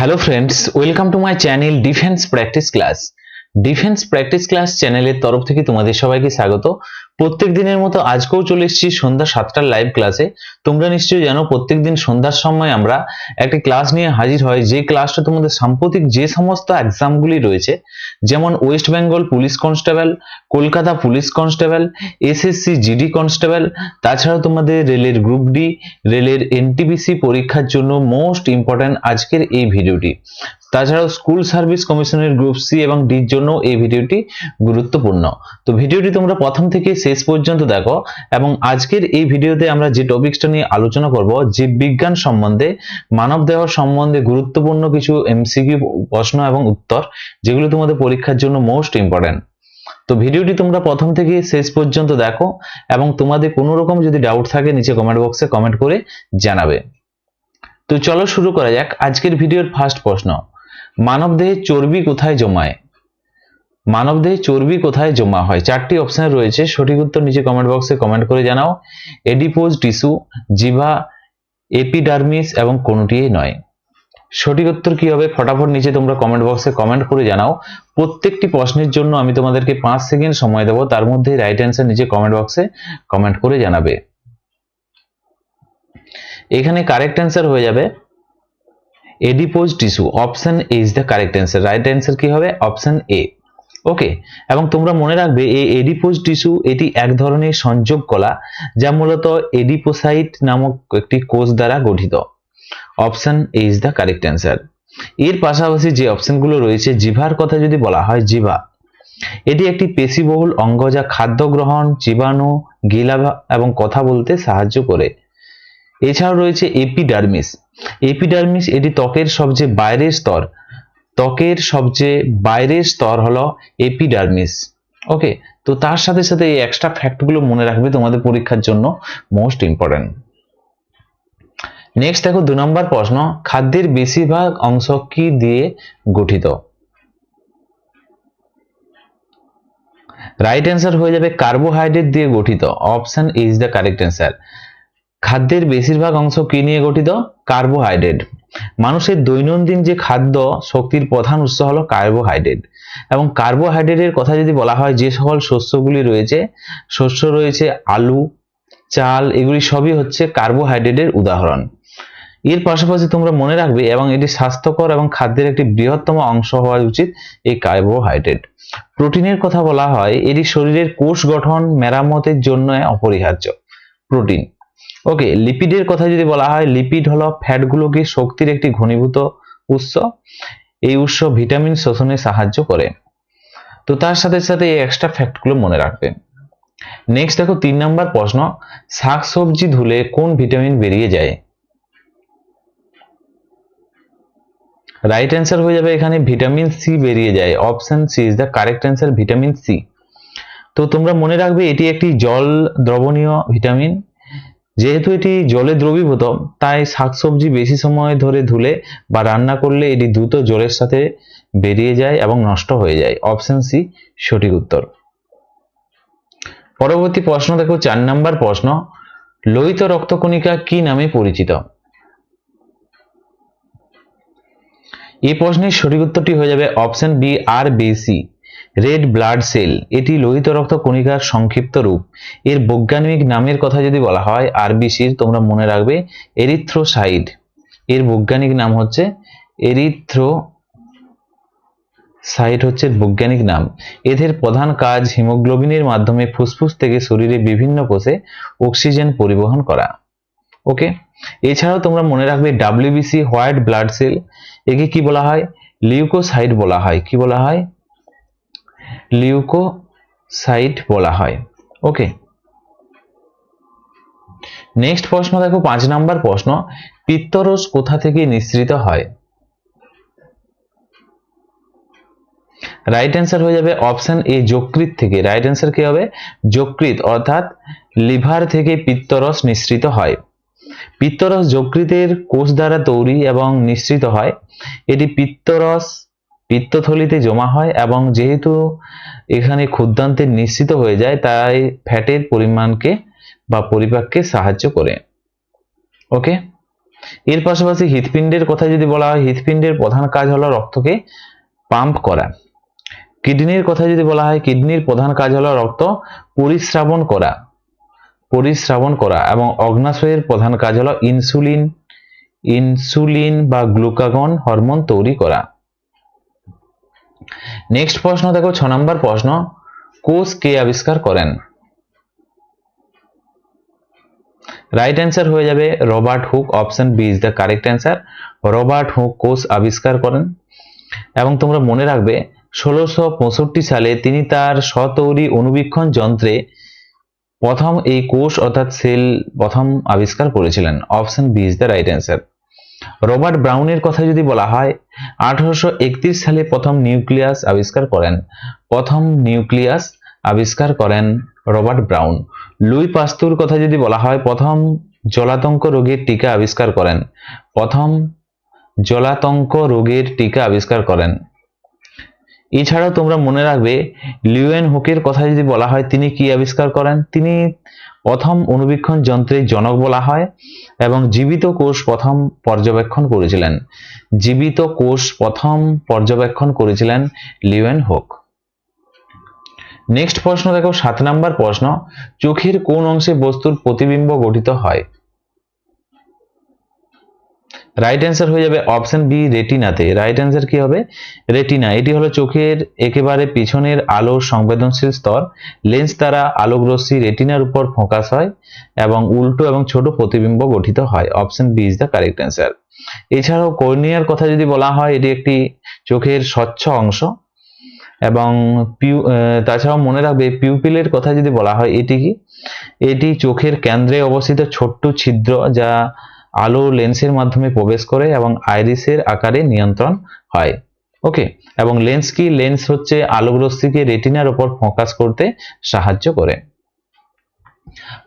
Hello friends, welcome to my channel defence practice class. Defence practice class চ্যানেলের তরফ থেকে তোমাদের সবাইকে স্বাগত। প্রত্যেক দিনের মতো আজকেও চলে এসেছি সন্ধ্যা 7টার লাইভ ক্লাসে। তোমরা নিশ্চয়ই জানো প্রত্যেক দিন সন্ধ্যার সময় আমরা একটি ক্লাস নিয়ে হাজির হই, যে ক্লাসটা তোমাদের সাম্প্রতিক যে সমস্ত এক্সামগুলি রয়েছে, যেমন West Bengal police constable, Kolkata police constable, SSC GD constable, তাছাড়াও তোমাদের রেলের গ্রুপ ডি, রেলের এনটিপিসি পরীক্ষার জন্য মোস্ট ইম্পর্ট্যান্ট আজকের এই ভিডিওটি। তাছাড়াও স্কুল সার্ভিস কমিশনের গ্রুপ সি এবং ডির জন্য এই ভিডিওটি গুরুত্বপূর্ণ। তো ভিডিওটি তোমরা প্রথম থেকে শেষ পর্যন্ত দেখো, এবং আজকের এই ভিডিওতে আমরা যে টপিকসটা নিয়ে আলোচনা করব, জীববিজ্ঞান সম্বন্ধে, মানবদেহ সম্বন্ধে গুরুত্বপূর্ণ কিছু এমসিকিউ প্রশ্ন এবং উত্তর, যেগুলো তোমাদের পরীক্ষার জন্য মোস্ট ইম্পর্ট্যান্ট। তো ভিডিওটি তোমরা প্রথম থেকে শেষ পর্যন্ত দেখো, এবং তোমাদের কোনো রকম যদি ডাউট থাকে নিচে কমেন্ট বক্সে কমেন্ট করে জানাবে। তো চলো শুরু করা যাক আজকের ভিডিওর ফার্স্ট প্রশ্ন। মানবদেহে চর্বি কোথায় জমায়? মানবদেহে চর্বি কোথায় জমা হয়? চারটি অপশন রয়েছে, সঠিক উত্তর নিচে কমেন্ট বক্সে কমেন্ট করে জানাও। এডিপোজ টিস্যু, জিভা, এপিডার্মিস এবং কোনটিই নয়। সঠিক উত্তর কি হবে ফটাফট নিচে তোমরা কমেন্ট বক্সে কমেন্ট করে জানাও। প্রত্যেকটি প্রশ্নের জন্য আমি তোমাদেরকে 5 সেকেন্ড সময় দেবো, তার মধ্যে রাইট অ্যান্সার নিচে কমেন্ট বক্সে কমেন্ট করে জানাবে। এখানে কারেক্ট অ্যান্সার হয়ে যাবে adipose tissue. Option A is the correct answer. Right answer কি হবে? Option A. ওকে, এবং তোমরা মনে রাখবে এই এডিপোজ টিস্যু এটি এক ধরনের সংযোগ কলা, যা মূলত এডিপোসাইট নামক একটি কোষ দ্বারা গঠিত। Option A is the correct answer. এর পাশাপাশি যে অপশনগুলো রয়েছে, জিভার কথা যদি বলা হয়, জিভা এটি একটি পেশিবহুল অঙ্গ যা খাদ্য গ্রহণ, জীবাণু, গিলা এবং কথা বলতে সাহায্য করে। এছাড়াও রয়েছে এপিডার্মিস। এপিডার্মিস এটি ত্বকের সবচেয়ে বাইরের স্তর। ত্বকের সবচেয়ে বাইরের স্তর হলো এপিডার্মিস। ওকে, তো তার সাথে সাথে এই এক্সট্রা ফ্যাক্টগুলো মনে রাখবে, তোমাদের পরীক্ষার জন্য মোস্ট ইম্পর্টেন্ট। নেক্সট দেখো 2 নম্বর প্রশ্ন। খাদ্যের বেশিরভাগ অংশ কি দিয়ে গঠিত? রাইট অ্যান্সার হয়ে যাবে কার্বোহাইড্রেট দিয়ে গঠিত। Option is the correct answer. খাদ্যের বেশিরভাগ অংশ কি নিয়ে গঠিত? কার্বোহাইড্রেট। মানুষের দৈনন্দিন যে খাদ্য শক্তির প্রধান উৎস হলো কার্বোহাইড্রেট, এবং কার্বোহাইড্রেটের কথা যদি বলা হয়, যে সকল শস্যগুলি রয়েছে, শস্য রয়েছে আলু, চাল, এগুলি সবই হচ্ছে কার্বোহাইড্রেটের উদাহরণ। এর পাশাপাশি তোমরা মনে রাখবে, এবং এটি স্বাস্থ্যকর এবং খাদ্যের একটি বৃহত্তম অংশ হওয়া উচিত এই কার্বোহাইড্রেট। প্রোটিনের কথা বলা হয়, এটি শরীরের কোষ গঠন মেরামতের জন্য অপরিহার্য প্রোটিন। ওকে, লিপিডের কথা যদি বলা হয়, লিপিড হলো ফ্যাটগুলোকে শক্তির একটি ঘনীভূত উৎস। এই উৎস ভিটামিন শোষণে সাহায্য করে। তো তার সাথে সাথে এই এক্সট্রা ফ্যাক্টগুলো মনে রাখবেন। নেক্সট দেখো 3 নম্বর প্রশ্ন। শাকসবজি ধুলে কোন ভিটামিন বেরিয়ে যায়? রাইট অ্যান্সার হয়ে যাবে এখানে ভিটামিন সি বেরিয়ে যায়। Option C is the correct answer, vitamin C. তো তোমরা মনে রাখবে এটি একটি জল দ্রবণীয় ভিটামিন। যেহেতু এটি জলে দ্রবীভূত, তাই শাকসবজি বেশি সময় ধরে ধুলে বা রান্না করলে এটি দ্রুত জলের সাথে বেরিয়ে যায় এবং নষ্ট হয়ে যায়। অপশন সি সঠিক উত্তর। পরবর্তী প্রশ্ন দেখো 4 নম্বর প্রশ্ন। লোহিত রক্তকণিকা কি নামে পরিচিত? এই প্রশ্নের সঠিক উত্তরটি হয়ে যাবে option B, RBC, red blood cell. এটি লোহিত রক্ত কণিকার সংক্ষিপ্ত রূপ। এর বৈজ্ঞানিক নামের কথা যদি বলা হয় আরবিসির, তোমরা মনে রাখবে এরিথ্রোসাইট। এর বৈজ্ঞানিক নাম হচ্ছে এরিথ্রোসাইট, হচ্ছে বৈজ্ঞানিক নাম। এদের প্রধান কাজ হিমোগ্লোবিনের মাধ্যমে ফুসফুস থেকে শরীরে বিভিন্ন কোষে অক্সিজেন পরিবহন করা। ওকে, এছাড়াও তোমরা মনে রাখবে ডাব্লিউবিসি, হোয়াইট ব্লাড সেল, একে কি বলা হয়? লিউকোসাইট বলা হয়। কি বলা হয়? লিউকোসাইট বলা হয়। ওকে, নেক্সট প্রশ্ন দেখো 5 নম্বর প্রশ্ন। পিত্তরস কোথা থেকে নিঃসৃত হয়? রাইট অ্যান্সার হয়ে যাবে অপশন এ, যকৃৎ থেকে। রাইট অ্যান্সার কি হবে? যকৃৎ, অর্থাৎ লিভার থেকে পিত্তরস নিঃসৃত হয়। পিত্তরস যকৃতের কোষ দ্বারা তৈরি এবং নিঃসৃত হয়। এটি পিত্তরস পিত্তথলিতে জমা হয়, এবং যেহেতু এখানে ক্ষুদ্রান্তে নিঃসৃত হয়ে যায়, তাই ফ্যাটের পরিমাণকে বা পরিপাককে সাহায্য করে। ওকে, এর পাশাপাশি হৃৎপিণ্ডের কথা যদি বলা হয়, হৃৎপিণ্ডের প্রধান কাজ হলো রক্তকে পাম্প করা। কিডনির কথা যদি বলা হয়, কিডনির প্রধান কাজ হলো রক্ত পরিস্রাবণ করা এবং অগ্নাশয়ের প্রধান কাজ হলো ইনসুলিন বা গ্লুকাগন হরমোন তৈরি করা। নেক্সট প্রশ্ন দেখো 6 নম্বর প্রশ্ন, কোষ কে আবিষ্কার করেন? রাইট অ্যান্সার হয়ে যাবে Robert Hooke. Option B is the correct answer. Robert Hooke কোষ আবিষ্কার করেন এবং তোমরা মনে রাখবে 1665 সালে তিনি তার স্বতৈরি অণুবীক্ষণ যন্ত্রে প্রথম এই কোষ অর্থাৎ সেল প্রথম আবিষ্কার করেছিলেন। Option B is the right answer. Robert ব্রাউনের কথা যদি বলা হয়, 1831 সালে প্রথম নিউক্লিয়াস আবিষ্কার করেন রবার্ট ব্রাউন। লুই পাস্তুর কথা যদি বলা হয়, প্রথম জলাতঙ্ক রোগের টিকা আবিষ্কার করেন। এছাড়াও তোমরা মনে রাখবে লিওয়েন হুকের কথা যদি বলা হয়, তিনি কি আবিষ্কার করেন? তিনি প্রথম অণুবীক্ষণ যন্ত্রের জনক বলা হয় এবং জীবিত কোষ প্রথম পর্যবেক্ষণ করেছিলেন লিওয়েন হুক। নেক্সট প্রশ্ন দেখো 7 নম্বর প্রশ্ন, চোখের কোন অংশে বস্তুর প্রতিবিম্ব গঠিত হয়? রাইট অ্যান্সার হয়ে যাবে অপশন বি রেটিনাতে। রাইট অ্যান্সার কি হবে? রেটিনা। এটি হলো চোখের একেবারে পিছনের আলোর সংবেদনশীল স্তর। লেন্স দ্বারা আলোক রশ্মি রেটিনার উপর ফোকাস হয় এবং উল্টো এবং ছোট প্রতিবিম্ব গঠিত হয়। Option B is the correct answer. এছাড়াও কর্নিয়ার কথা যদি বলা হয়, এটি একটি চোখের স্বচ্ছ অংশ এবং তাছাড়াও মনে রাখবে পিউপিলের কথা যদি বলা হয়, এটি চোখের কেন্দ্রে অবস্থিত ছোট্ট ছিদ্র যা আলো লেন্সের মাধ্যমে প্রবেশ করে এবং আইরিসের আকারে নিয়ন্ত্রণ হয়। ওকে, এবং লেন্স হচ্ছে আলোক রশ্মিকে রেটিনার উপর ফোকাস করতে সাহায্য করে।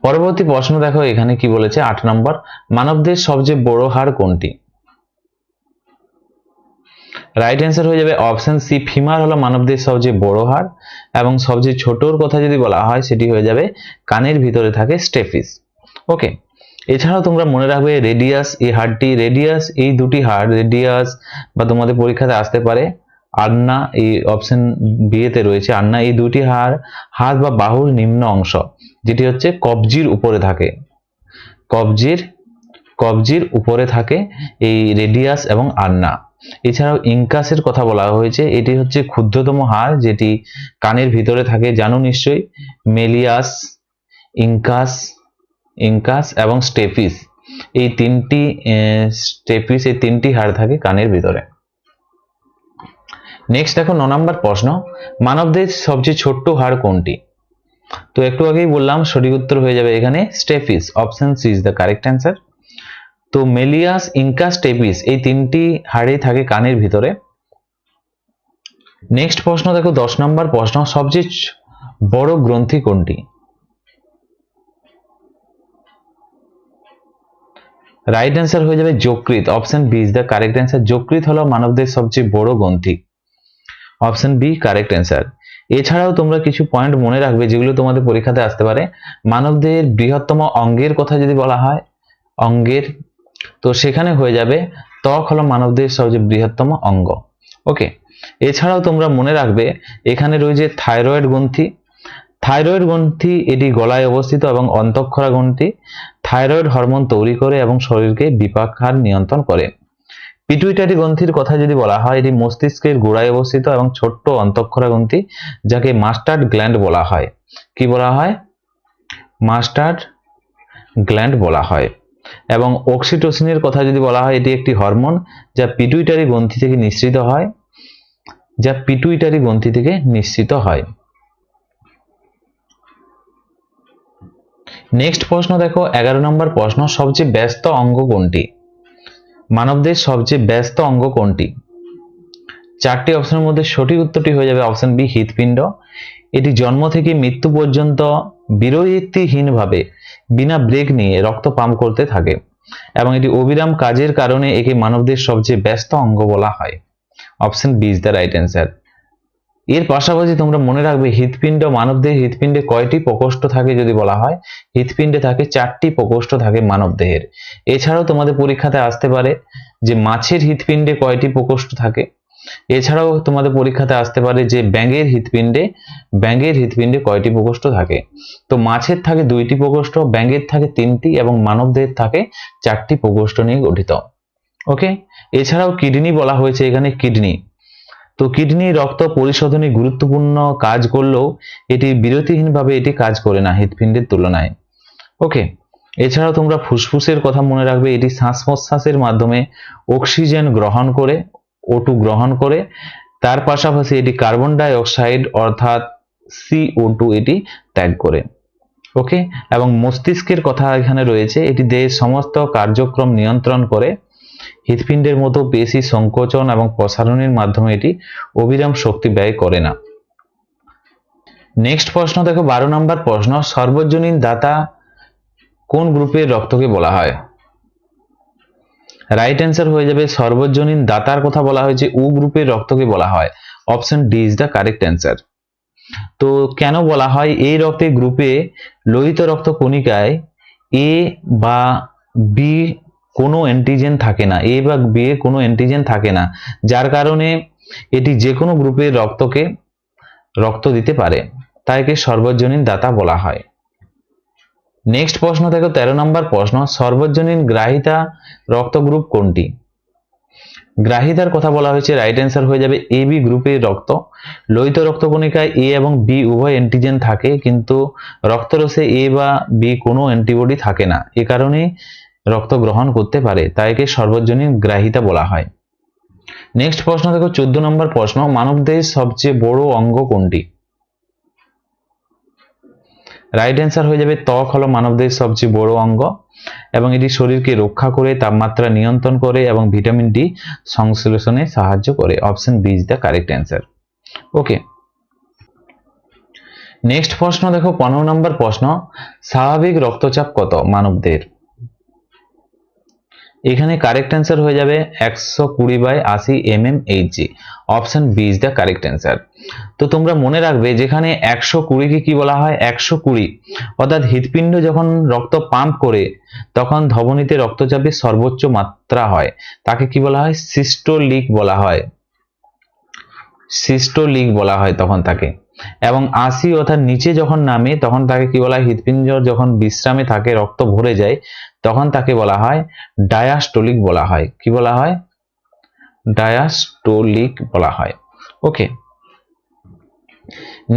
পরবর্তী প্রশ্ন দেখো এখানে কি বলেছে 8 নম্বর, মানবদেহের সবচেয়ে বড় হাড় কোনটি? রাইট অ্যান্সার হয়ে যাবে অপশন সি ফিমার হলো মানবদেহের সবচেয়ে বড় হাড় এবং সবচেয়ে ছোটর কথা যদি বলা হয়, সেটি হয়ে যাবে কানের ভিতরে থাকে স্টেপিস। ওকে, এছাড়াও তোমরা মনে রাখবে রেডিয়াস এই দুটি হাড় রেডিয়াস বা তোমাদের পরীক্ষাতে আসতে পারে আন্না, এই অপশন বি তে রয়েছে আন্না। এই দুটি হাড় হাত বা বাহুর নিম্ন অংশ, যেটি হচ্ছে কবজির উপরে থাকে এই রেডিয়াস এবং আন্না। এছাড়াও ইনকাসের কথা বলা হয়েছে, এটি হচ্ছে ক্ষুদ্রতম হাড় যেটি কানের ভিতরে থাকে। জানো নিশ্চয়ই মেলিয়াস, ইনকাস এবং স্টেপিস এই তিনটি হাড় থাকে কানের ভিতরে। নেক্সট দেখো 9 নম্বর প্রশ্ন, মানবদেহের সবচেয়ে ছোট্ট হাড় কোনটি? তো একটু আগেই বললাম, সঠিক উত্তর হয়ে যাবে এখানে stapes. Option C is the correct answer. তো মেলিয়াস, ইনকাস, স্টেপিস এই তিনটি হাড়ই থাকে কানের ভিতরে। নেক্সট প্রশ্ন দেখো 10 নম্বর প্রশ্ন, সবচেয়ে বড় গ্রন্থি কোনটি? রাইট অ্যান্সার হয়ে যাবে যকৃৎ। Option B is the correct answer. যকৃৎ হলো মানবদেহের সবচেয়ে বড় গ্রন্থি। Option B correct answer. এছাড়াও তোমরা কিছু পয়েন্ট মনে রাখবে যেগুলো তোমাদের পরীক্ষাতে আসতে পারে। মানবদেহের বৃহত্তম অঙ্গের কথা যদি বলা হয়, তো সেখানে হয়ে যাবে ত্বক হলো মানবদেহের সবচেয়ে বৃহত্তম অঙ্গ। ওকে, এছাড়াও তোমরা মনে রাখবে এখানে রয়েছে থাইরয়েড গ্রন্থি, এটি গলায় অবস্থিত এবং অন্তঃক্ষরা গ্রন্থি থাইরয়েড হরমোন তৈরি করে এবং শরীরকে বিপাকহার নিয়ন্ত্রণ করে। পিটুইটারি গ্রন্থির কথা যদি বলা হয়, এটি মস্তিষ্কের গোড়ায় অবস্থিত এবং ছোট্ট অন্তঃক্ষরা গ্রন্থি যাকে মাস্টার্ড গ্ল্যান্ড বলা হয়। কি বলা হয়? মাস্টার্ড গ্ল্যান্ড বলা হয়। এবং অক্সিটোসিনের কথা যদি বলা হয়, এটি একটি হরমোন যা পিটুইটারি গ্রন্থি থেকে নিঃসৃত হয়। নেক্সট প্রশ্ন দেখো 11 নম্বর প্রশ্ন, সবচেয়ে ব্যস্ত অঙ্গ কোনটি? মানবদেহের সবচেয়ে ব্যস্ত অঙ্গ কোনটি? 4টি অপশনের মধ্যে সঠিক উত্তরটি হয়ে যাবে অপশন বি হৃৎপিণ্ড। এটি জন্ম থেকে মৃত্যু পর্যন্ত বিরতিহীনভাবে বিনা ব্রেক নিয়ে রক্ত পাম্প করতে থাকে এবং এটি অবিরাম কাজের কারণে একে মানবদেহের সবচেয়ে ব্যস্ত অঙ্গ বলা হয়। Option B is the right answer. এর পাশাপাশি তোমরা মনে রাখবে হৃৎপিণ্ড, মানবদেহের হৃৎপিণ্ডে কয়টি প্রকোষ্ঠ থাকে যদি বলা হয়, হৃৎপিণ্ডে থাকে 4টি প্রকোষ্ঠ থাকে মানবদেহের। এছাড়াও তোমাদের পরীক্ষাতে আসতে পারে যে মাছের হৃৎপিণ্ডে কয়টি প্রকোষ্ঠ থাকে। এছাড়াও তোমাদের পরীক্ষাতে আসতে পারে যে ব্যাঙের হৃৎপিণ্ডে কয়টি প্রকোষ্ঠ থাকে। তো মাছের থাকে 2টি প্রকোষ্ঠ, ব্যাঙের থাকে 3টি এবং মানবদেহের থাকে 4টি প্রকোষ্ঠ নিয়ে গঠিত। ওকে, এছাড়াও কিডনি বলা হয়েছে এখানে, কিডনি। তো কিডনি রক্ত পরিশোধনে গুরুত্বপূর্ণ কাজ করলেও এটি বিরতিহীনভাবে এটি কাজ করে না হৃৎপিণ্ডের তুলনায়। ওকে, এছাড়াও তোমরা ফুসফুসের কথা মনে রাখবে, এটি শ্বাস প্রশ্বাসের মাধ্যমে অক্সিজেন গ্রহণ করে, O2 গ্রহণ করে, তার পাশাপাশি এটি কার্বন ডাই অক্সাইড অর্থাৎ CO2 এটি ত্যাগ করে। ওকে, এবং মস্তিষ্কের কথা এখানে রয়েছে, এটি দেহের সমস্ত কার্যক্রম নিয়ন্ত্রণ করে। হৃৎপিণ্ডের মতো পেশি সংকোচন এবং প্রসারণের মাধ্যমে এটি অবিরাম শক্তি ব্যয় করে না। নেক্সট প্রশ্ন দেখো, 12 নম্বর প্রশ্ন, সর্বজনীন দাতা কোন গ্রুপের রক্তকে বলা হয়? রাইট অ্যান্সার হয়ে যাবে সর্বজনীন দাতার কথা বলা হয়েছে ও গ্রুপের রক্তকে বলা হয়। Option D is the correct answer. তো কেন বলা হয়? এই রক্তের গ্রুপে লোহিত রক্ত কণিকায় এ বা বি কোনো অ্যান্টিজেন থাকে না, এ বা বি এর কোনো অ্যান্টিজেন থাকে না, যার কারণে এটি যে কোনো গ্রুপের রক্ত দিতে পারে, তাই একে সর্বজনীন দাতা বলা হয়। নেক্সট প্রশ্ন দেখো, 13 নম্বর প্রশ্ন, সর্বজনীন গ্রাহিতা রক্ত গ্রুপ কোনটি? গ্রাহিতার কথা বলা হয়েছে, রাইট অ্যান্সার হয়ে যাবে এ বি গ্রুপের রক্ত। লোহিত রক্তকণিকায় এ এবং বি উভয় অ্যান্টিজেন থাকে, কিন্তু রক্তরসে এ বা বি কোনো অ্যান্টিবডি থাকে না, এ কারণে রক্ত গ্রহণ করতে পারে, তাই একে সর্বজনীন গ্রাহিতা বলা হয়। নেক্সট প্রশ্ন দেখো, 14 নম্বর প্রশ্ন, মানবদেহের সবচেয়ে বড় অঙ্গ কোনটি? রাইট অ্যান্সার হয়ে যাবে ত্বক হলো মানবদেহের সবচেয়ে বড় অঙ্গ এবং এটি শরীরকে রক্ষা করে, তাপমাত্রা নিয়ন্ত্রণ করে এবং ভিটামিন ডি সংশ্লেষণে সাহায্য করে। Option B is the correct answer. Okay, next প্রশ্ন দেখো, 15 নম্বর প্রশ্ন, স্বাভাবিক রক্তচাপ কত মানবদেহের? এখানে কারেক্ট অ্যান্সার হয়ে যাবে 120/80 mmHg। Option B is the correct answer. তো তোমরা মনে রাখবে যেখানে 120 কে কি বলা হয়? 120 অর্থাৎ হৃৎপিণ্ড যখন রক্ত পাম্প করে তখন ধমনীতে রক্তচাপের সর্বোচ্চ মাত্রা হয়, তাকে কি বলা হয়? সিস্টোলিক বলা হয়, সিস্টোলিক বলা হয় তখন তাকে। এবং 80 অর্থাৎ নিচে যখন নামে তখন তাকে কি বলা হয়? হৃৎপিণ্ড যখন বিশ্রামে থাকে, রক্ত ভরে যায়, তখন তাকে বলা হয় ডায়াস্টোলিক বলা হয়। কি বলা হয়? ডায়াস্টোলিক বলা হয়। ওকে,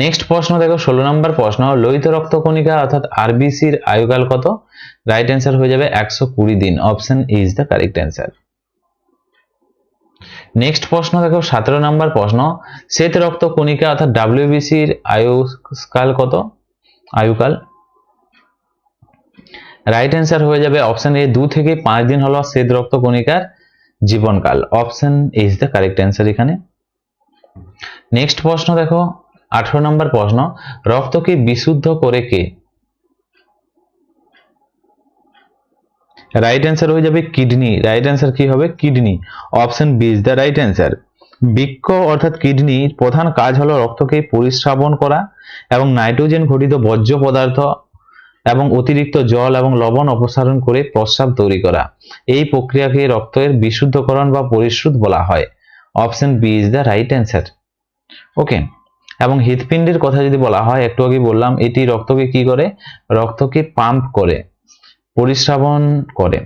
নেক্সট প্রশ্ন দেখো, 16 নম্বর প্রশ্ন, লোহিত রক্ত কণিকা অর্থাৎ আরবিসির আয়ুকাল কত? রাইট অ্যান্সার হয়ে যাবে 120 দিন। Option A is the correct answer. Next প্রশ্ন দেখো, 17 নম্বর প্রশ্ন, শ্বেত রক্ত কণিকা অর্থাৎ ডাব্লিউবিসির আয়ুকাল কত? আয়ুকাল রাইট অ্যান্সার হয়ে যাবে অপশন এ 2 থেকে 5 দিন হলো শ্বেত রক্ত কণিকার জীবনকাল। Option A is the correct answer এখানে। নেক্সট প্রশ্ন দেখো, 18 নম্বর প্রশ্ন, রক্তকে বিশুদ্ধ করে কে? রাইট অ্যান্সার হয়ে যাবে কিডনি। রাইট অ্যান্সার কি হবে? Kidney. Option B is the right answer. বৃক্ক অর্থাৎ কিডনির প্রধান কাজ হলো রক্তকে পরিস্রাবন করা এবং নাইট্রোজেন ঘটিত বর্জ্য পদার্থ এবং অতিরিক্ত জল এবং লবণ অপসারণ করে প্রস্রাব তৈরি করা। এই প্রক্রিয়াকে রক্তের বিশুদ্ধকরণ বা পরিশোধ বলা হয়। Option B is the right answer. Okay, এবং হৃৎপিণ্ডের কথা যদি বলা হয়, একটু আগে বললাম এটি রক্তকে কি করে? রক্তকে পাম্প করে, পরিস্রাবন করে।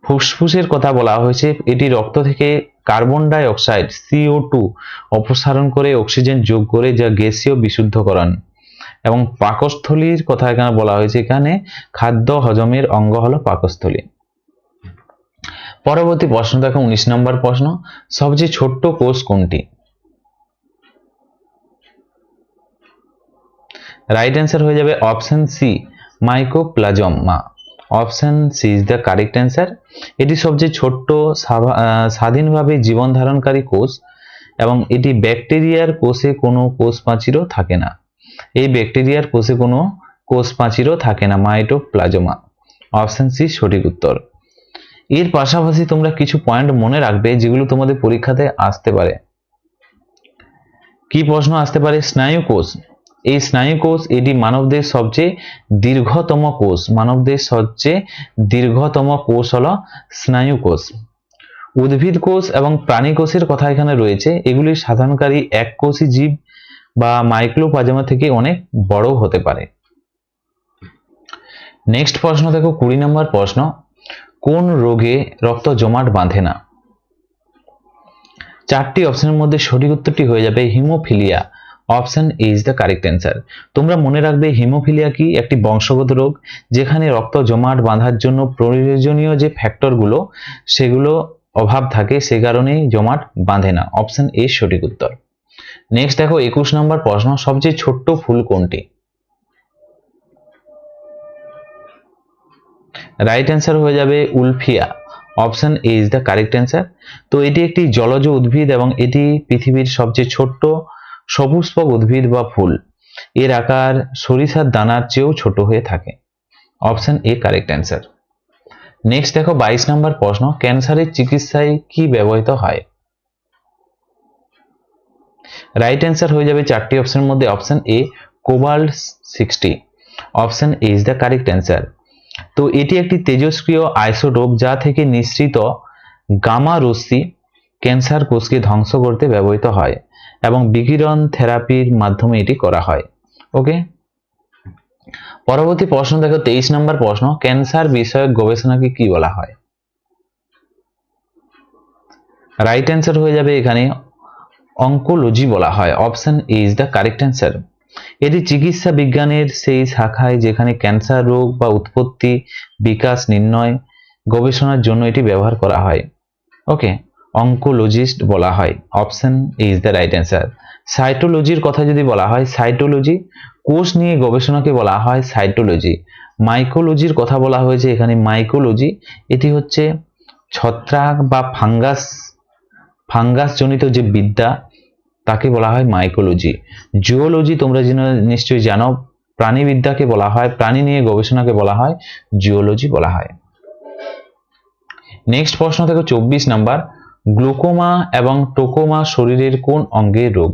ফুসফুসের কথা বলা হয়েছে, এটি রক্ত থেকে কার্বন ডাই অক্সাইড CO2 অপসারণ করে অক্সিজেন যোগ করে, যা গ্যাসীয় বিশুদ্ধকরণ। এবং পাকস্থলীর কথা এখানে বলা হয়েছে, এখানে খাদ্য হজমের অঙ্গ হলো পাকস্থলী। পরবর্তী প্রশ্ন দেখো, 19 নম্বর প্রশ্ন, সবচেয়ে ছোট্ট কোষ কোনটি? রাইট অ্যান্সার হয়ে যাবে option C, mycoplasma. Option C is the correct answer. এটি সবচেয়ে ছোট্ট স্বাধীনভাবে জীবন ধারণকারী কোষ এবং এটি ব্যাকটেরিয়ার কোষে কোনো কোষ প্রাচীরও থাকে না। এই ব্যাকটেরিয়ার কোষে কোনো কোষ প্রাচীরও থাকে না। মাইটোপ্লাজমা। অপশন সি সঠিক উত্তর। এর পাশাপাশি তোমরা কিছু পয়েন্ট মনে রাখবে যেগুলো তোমাদের পরীক্ষাতে আসতে পারে। কি প্রশ্ন আসতে পারে? স্নায়ু কোষ। এই স্নায়ু কোষ এটি মানবদেহের সবচেয়ে দীর্ঘতম কোষ। মানবদেহের সবচেয়ে দীর্ঘতম কোষ হলো স্নায়ু কোষ। উদ্ভিদ কোষ এবং প্রাণী কোষের কথা এখানে রয়েছে। এগুলি সাধারণকারী এককোষী জীব বা মাইক্রোপ্লাজমা থেকে অনেক বড় হতে পারে। নেক্সট প্রশ্ন দেখো 20 নম্বর প্রশ্ন, কোন রোগে রক্ত জমাট বাঁধে না? চারটি অপশনের মধ্যে সঠিক উত্তরটি হয়ে যাবে haemophilia. Option A is the correct answer. তোমরা মনে রাখবে হিমোফিলিয়া কি একটি বংশগত রোগ, যেখানে রক্ত জমাট বাঁধার জন্য প্রয়োজনীয় যে ফ্যাক্টরগুলো সেগুলো অভাব থাকে, সে কারণেই জমাট বাঁধে না। অপশন এ সঠিক উত্তর। নেক্সট দেখো 21 নম্বর প্রশ্ন, সবচেয়ে ছোট্ট ফুল কোনটি? রাইট অ্যান্সার হয়ে যাবে Wolffia. Option A is the correct answer. তো এটি একটি জলজ উদ্ভিদ এবং এটি পৃথিবীর সবচেয়ে ছোট্ট সপুষ্পক উদ্ভিদ বা ফুল। এর আকার সরিষার দানার চেয়েও ছোট হয়ে থাকে। Option A correct answer. Next দেখো 22 নম্বর প্রশ্ন, ক্যান্সারের চিকিৎসায় কি ব্যবহৃত হয়? রাইট অ্যান্সার হয়ে যাবে চারটি অপশনের মধ্যে option A cobalt sixty. Option A is the correct answer. তো এটি একটি তেজস্ক্রিয় আইসোটোপ যা থেকে নিঃসৃত গামা রশ্মি ক্যান্সার কোষকে ধ্বংস করতে ব্যবহৃত হয় এবং বিকিরণ থেরাপির মাধ্যমে এটি করা হয়। ওকে, পরবর্তী প্রশ্ন দেখো 23 নম্বর প্রশ্ন, ক্যান্সার বিষয়ক গবেষণাকে কি বলা হয়? রাইট অ্যান্সার হয়ে যাবে এখানে অঙ্কোলজি বলা হয়। Option A is the correct answer. এটি চিকিৎসা বিজ্ঞানের সেই শাখায় যেখানে ক্যান্সার রোগ বা উৎপত্তি, বিকাশ, নির্ণয় গবেষণার জন্য এটি ব্যবহার করা হয়। ওকে, অঙ্কোলজিস্ট বলা হয়। Option A is the right answer. সাইটোলজির কথা যদি বলা হয়, সাইটোলজি কোষ নিয়ে গবেষণাকে বলা হয় সাইটোলজি। মাইকোলজির কথা বলা হয়েছে এখানে মাইকোলজি। এটি হচ্ছে ছত্রাক বা ফাঙ্গাস জনিত যে বিদ্যা তাকে বলা হয় মাইকোলজি। জুওলজি তোমরা নিশ্চয়ই জানো, প্রাণীবিদ্যাকে বলা হয়, প্রাণী নিয়ে গবেষণাকে বলা হয় জুওলজি বলা হয়। নেক্সট প্রশ্ন থেকে 24 নাম্বার, গ্লুকোমা এবং টোকোমা শরীরের কোন অঙ্গের রোগ?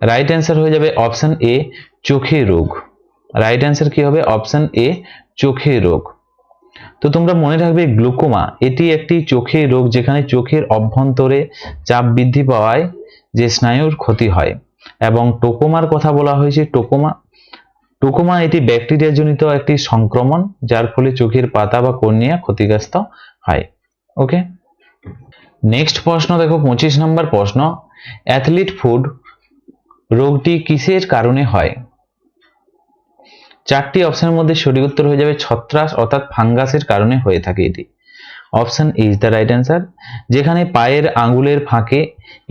রাইট অ্যান্সার হয়ে যাবে অপশন এ চোখের রোগ। রাইট অ্যান্সার কি হবে? অপশন এ চোখের রোগ। তো তোমরা মনে রাখবে গ্লুকোমা এটি একটি চোখের রোগ যেখানে চোখের অভ্যন্তরে চাপ বৃদ্ধি পাওয়ায় যে স্নায়ুর ক্ষতি হয়। এবং টোকোমার কথা বলা হয়েছে টোকোমা এটি ব্যাকটেরিয়া জনিত একটি সংক্রমণ যার ফলে চোখের পাতা বা কর্নিয়া ক্ষতিগ্রস্ত হয়। ওকে, নেক্সট প্রশ্ন দেখো 25 নম্বর প্রশ্ন, অ্যাথলিট ফুট রোগটি কিসের কারণে হয়? চারটি অপশনের মধ্যে সঠিক উত্তর হয়ে যাবে ছত্রাক অর্থাৎ ফাঙ্গাসের কারণে হয়ে থাকে এটি। Option is the right answer. যেখানে পায়ের আঙ্গুলের ফাঁকে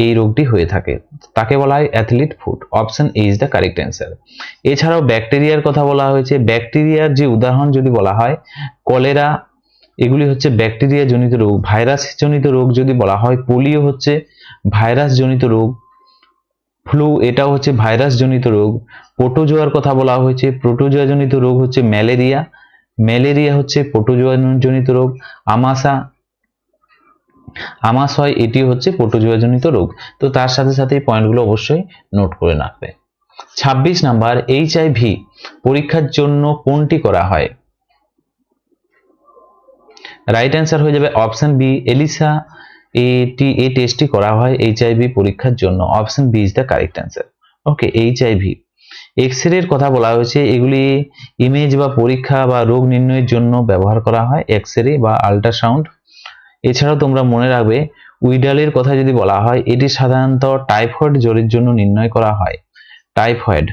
এই রোগটি হয়ে থাকে তাকে বলা হয় athlete foot. Option is the correct answer. এছাড়াও ব্যাকটেরিয়ার কথা বলা হয়েছে। ব্যাকটেরিয়ার যে উদাহরণ যদি বলা হয়, কলেরা এগুলি হচ্ছে ব্যাকটেরিয়া জনিত রোগ। ভাইরাস জনিত রোগ যদি বলা হয়, পোলিও হচ্ছে ভাইরাস জনিত রোগ। ফ্লু এটাও হচ্ছে ভাইরাস জনিত রোগ। প্রোটোজোয়ার কথা বলা হয়েছে, প্রোটোজোয়া জনিত রোগ হচ্ছে ম্যালেরিয়া। ম্যালেরিয়া হচ্ছে প্রোটোজোয়া জনিত রোগ। আমাশয় এটি হচ্ছে প্রোটোজোয়া জনিত রোগ। তো তার সাথে সাথে এই পয়েন্টগুলো অবশ্যই নোট করে রাখবে। 26 নাম্বার, HIV পরীক্ষার জন্য কোনটি করা হয়? রাইট অ্যান্সার হয়ে যাবে অপশন বি এলিসা। এই টেস্টটি করা হয় HIV পরীক্ষার জন্য। Option B is the correct answer. Okay, HIV X-ray এর কথা বলা হয়েছে। এগুলি ইমেজ বা পরীক্ষা বা রোগ নির্ণয়ের জন্য ব্যবহার করা হয়, এক্স-রে বা আল্ট্রাসাউন্ড। এছাড়াও তোমরা মনে রাখবে উইডালের কথা যদি বলা হয়, এটি সাধারণত টাইফয়েড জ্বরের জন্য নির্ণয় করা হয়। টাইফয়েড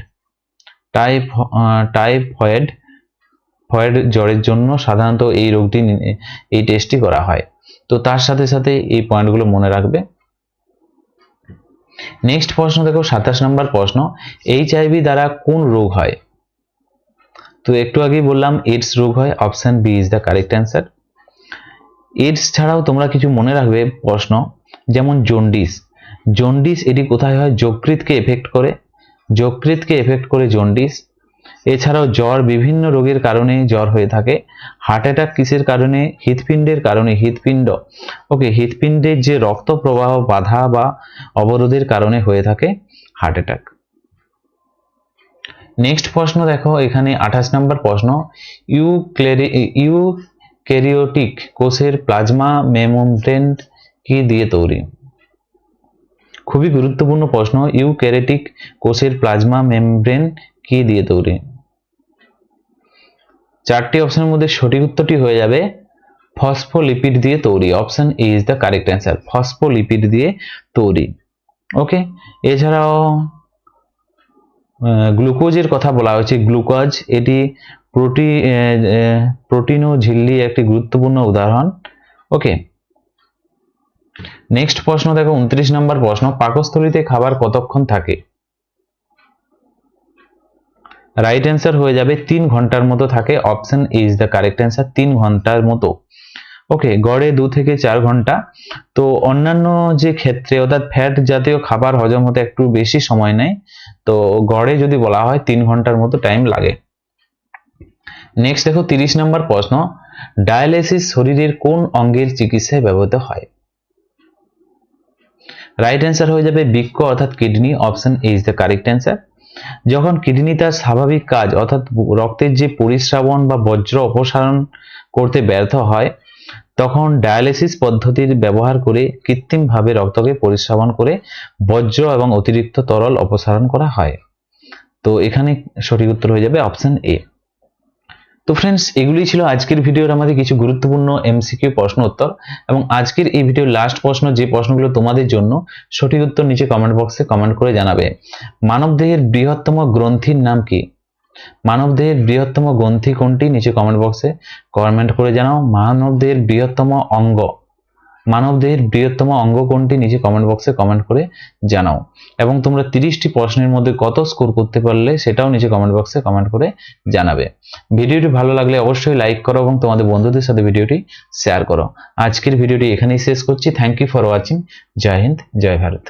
জ্বরের জন্য সাধারণত এই টেস্টটি করা হয়। তো তার সাথে সাথে এই পয়েন্টগুলো মনে রাখবে। নেক্সট প্রশ্ন দেখো 27 নম্বর প্রশ্ন, HIV দ্বারা কোন রোগ হয়? তো একটু আগেই বললাম এইডস রোগ হয়। Option B is the correct answer. AIDS ছাড়াও তোমরা কিছু মনে রাখবে প্রশ্ন, যেমন জন্ডিস এটি কোথায় হয়? যকৃৎকে এফেক্ট করে জন্ডিস। এছাড়াও জ্বর বিভিন্ন রোগের কারণে জ্বর হয়ে থাকে। হার্ট অ্যাটাক কিসের কারণে? হৃৎপিণ্ডের কারণে। হৃৎপিণ্ড ওকে, হৃৎপিণ্ডের যে রক্ত প্রবাহ বাধা বা অবরোধের কারণে হয়ে থাকে হার্ট অ্যাটাক। নেক্সট প্রশ্ন দেখো, এখানে 28 নম্বর প্রশ্ন, ইউক্যারিওটিক কোষের প্লাজমা মেমব্রেন কি দিয়ে তৈরি? খুবই গুরুত্বপূর্ণ প্রশ্ন। ইউক্যারিওটিক কোষের প্লাজমা মেমব্রেন কি দিয়ে তৈরি? চারটি অপশনের মধ্যে সঠিক উত্তরটি হয়ে যাবে ফসফোলিপিড দিয়ে তৈরি। Option A is the correct answer, phospholipid দিয়ে তৈরি। ওকে, এছাড়াও গ্লুকোজের কথা বলা হয়েছে। গ্লুকোজ এটি প্রোটিন ও ঝিল্লি একটি গুরুত্বপূর্ণ উদাহরণ। ওকে, নেক্সট প্রশ্ন দেখো, 29 নম্বর প্রশ্ন, পাকস্থলীতে খাবার কতক্ষণ থাকে? রাইট অ্যান্সার হয়ে যাবে 3 ঘন্টার মতো থাকে। Option A is the correct answer, 3 ঘন্টার মতো। ওকে, গড়ে 2 থেকে 4 ঘন্টা। তো অন্যান্য যে ক্ষেত্রে অর্থাৎ ফ্যাট জাতীয় খাবার হজম হতে একটু বেশি সময় নেয়, তো গড়ে যদি বলা হয় 3 ঘন্টার মতো টাইম লাগে। নেক্সট দেখো 30 নম্বর প্রশ্ন, ডায়ালাইসিস শরীরের কোন অঙ্গের চিকিৎসায় ব্যবহৃত হয়? রাইট অ্যান্সার হয়ে যাবে বৃক্ক অর্থাৎ kidney. Option A is the correct answer. যখন কিডনি তার স্বাভাবিক কাজ অর্থাৎ রক্তের যে পরিস্রাবন বা বর্জ্য অপসারণ করতে ব্যর্থ হয়, তখন ডায়ালিসিস পদ্ধতির ব্যবহার করে কৃত্রিমভাবে রক্তকে পরিস্রাবন করে বর্জ্য এবং অতিরিক্ত তরল অপসারণ করা হয়। তো এখানে সঠিক উত্তর হয়ে যাবে অপশন এ। তো ফ্রেন্ডস, এগুলি ছিল আজকের ভিডিওর আমাদের কিছু গুরুত্বপূর্ণ এমসিকিউ প্রশ্ন উত্তর। এবং আজকের এই ভিডিওর লাস্ট প্রশ্ন, যে প্রশ্নগুলো তোমাদের জন্য, সঠিক উত্তর নিচে কমেন্ট বক্সে কমেন্ট করে জানাবে। মানবদেহের বৃহত্তম গ্রন্থির নাম কি? মানবদেহের বৃহত্তম গ্রন্থি কোনটি? নিচে কমেন্ট বক্সে কমেন্ট করে জানাও। মানবদেহের বৃহত্তম অঙ্গ কোনটি? নিচে কমেন্ট বক্সে কমেন্ট করে জানাও। এবং তোমরা 30টি প্রশ্নের মধ্যে কত স্কোর করতে পারলে সেটাও নিচে কমেন্ট বক্সে কমেন্ট করে জানাবে। ভিডিওটি ভালো লাগলে অবশ্যই লাইক করো এবং তোমাদের বন্ধুদের সাথে ভিডিওটি শেয়ার করো। আজকের ভিডিওটি এখানেই শেষ করছি। Thank you for watching. জয় হিন্দ, জয় ভারত।